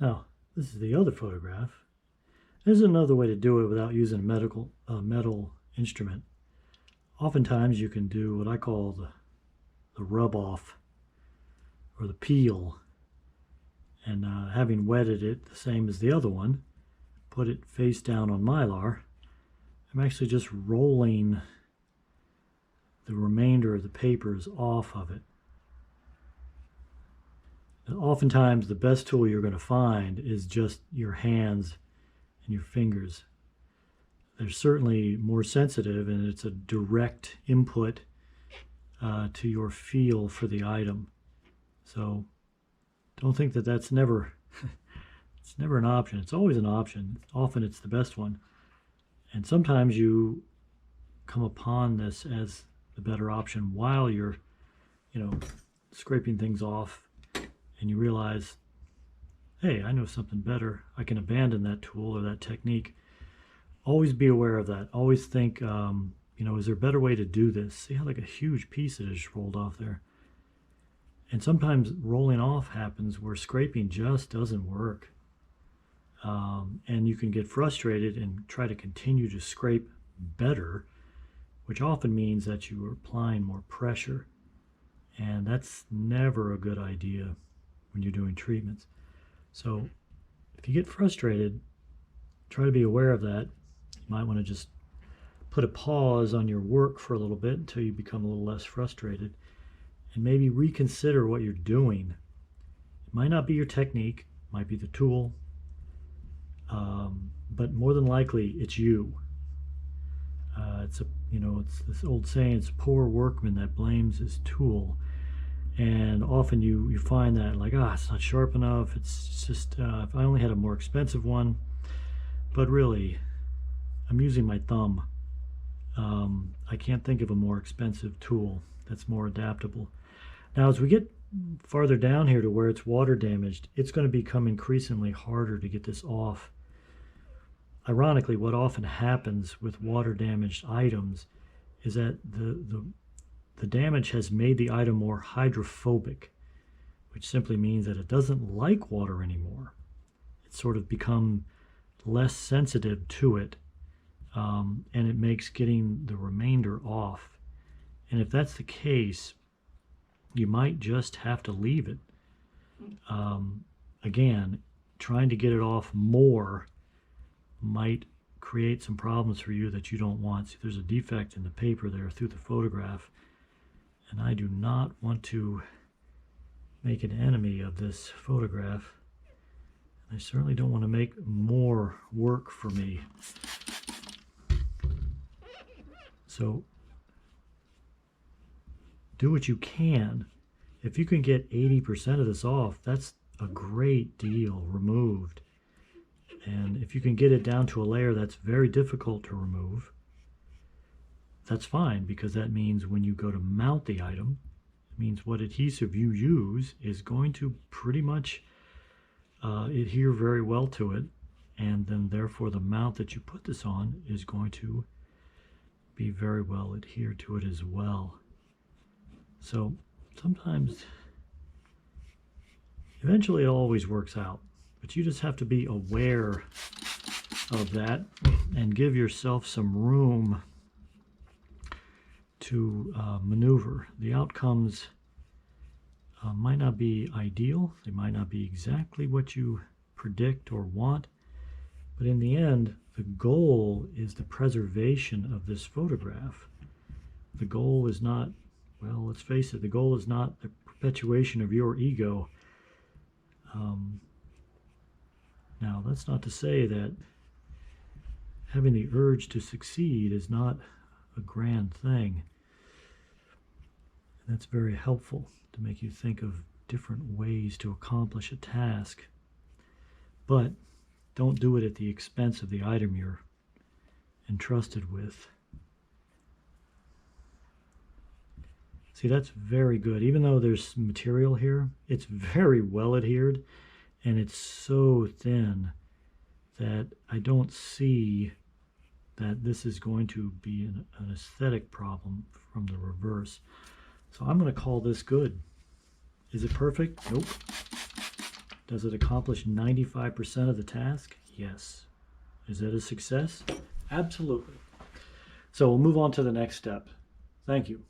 Now, this is the other photograph. There's another way to do it without using a metal instrument. Oftentimes you can do what I call the rub off or the peel, and having wetted it the same as the other one, put it face down on Mylar. I'm actually just rolling the remainder of the papers off of it. Oftentimes the best tool you're going to find is just your hands and your fingers. They're certainly more sensitive, and it's a direct input to your feel for the item. So don't think that that's never it's never an option. It's always an option. Often it's the best one. And sometimes you come upon this as the better option while you're, scraping things off, and you realize, hey, I know something better. I can abandon that tool or that technique. Always be aware of that. Always think, is there a better way to do this? See how like a huge piece that is rolled off there. And sometimes rolling off happens where scraping just doesn't work. And you can get frustrated and try to continue to scrape better, which often means that you are applying more pressure. And that's never a good idea when you're doing treatments. So if you get frustrated, try to be aware of that. You might want to just put a pause on your work for a little bit until you become a little less frustrated, and maybe reconsider what you're doing. It might not be your technique, it might be the tool, but more than likely it's you. It's this old saying, it's a poor workman that blames his tool. And often you find that like, it's not sharp enough. It's just, if I only had a more expensive one. But really, I'm using my thumb. I can't think of a more expensive tool that's more adaptable. Now, as we get farther down here to where it's water damaged, it's going to become increasingly harder to get this off. Ironically, what often happens with water damaged items is that the damage has made the item more hydrophobic, which simply means that it doesn't like water anymore. It's sort of become less sensitive to it, and it makes getting the remainder off. And if that's the case, you might just have to leave it. Again, trying to get it off more might create some problems for you that you don't want. See, there's a defect in the paper there through the photograph, and I do not want to make an enemy of this photograph. I certainly don't want to make more work for me. So do what you can. If you can get 80% of this off, that's a great deal removed. And if you can get it down to a layer that's very difficult to remove, that's fine, because that means when you go to mount the item, it means what adhesive you use is going to pretty much adhere very well to it, and then therefore the mount that you put this on is going to be very well adhered to it as well. So sometimes, eventually it always works out, but you just have to be aware of that and give yourself some room to maneuver. The outcomes might not be ideal. They might not be exactly what you predict or want, but in the end, the goal is the preservation of this photograph. The goal is not, well, let's face it, the goal is not the perpetuation of your ego. Now, that's not to say that having the urge to succeed is not a grand thing. And that's very helpful to make you think of different ways to accomplish a task. But don't do it at the expense of the item you're entrusted with. See, that's very good. Even though there's material here, it's very well adhered, and it's so thin that I don't see that this is going to be an aesthetic problem from the reverse. So I'm going to call this good. Is it perfect? Nope. Does it accomplish 95% of the task? Yes. Is it a success? Absolutely. So we'll move on to the next step. Thank you.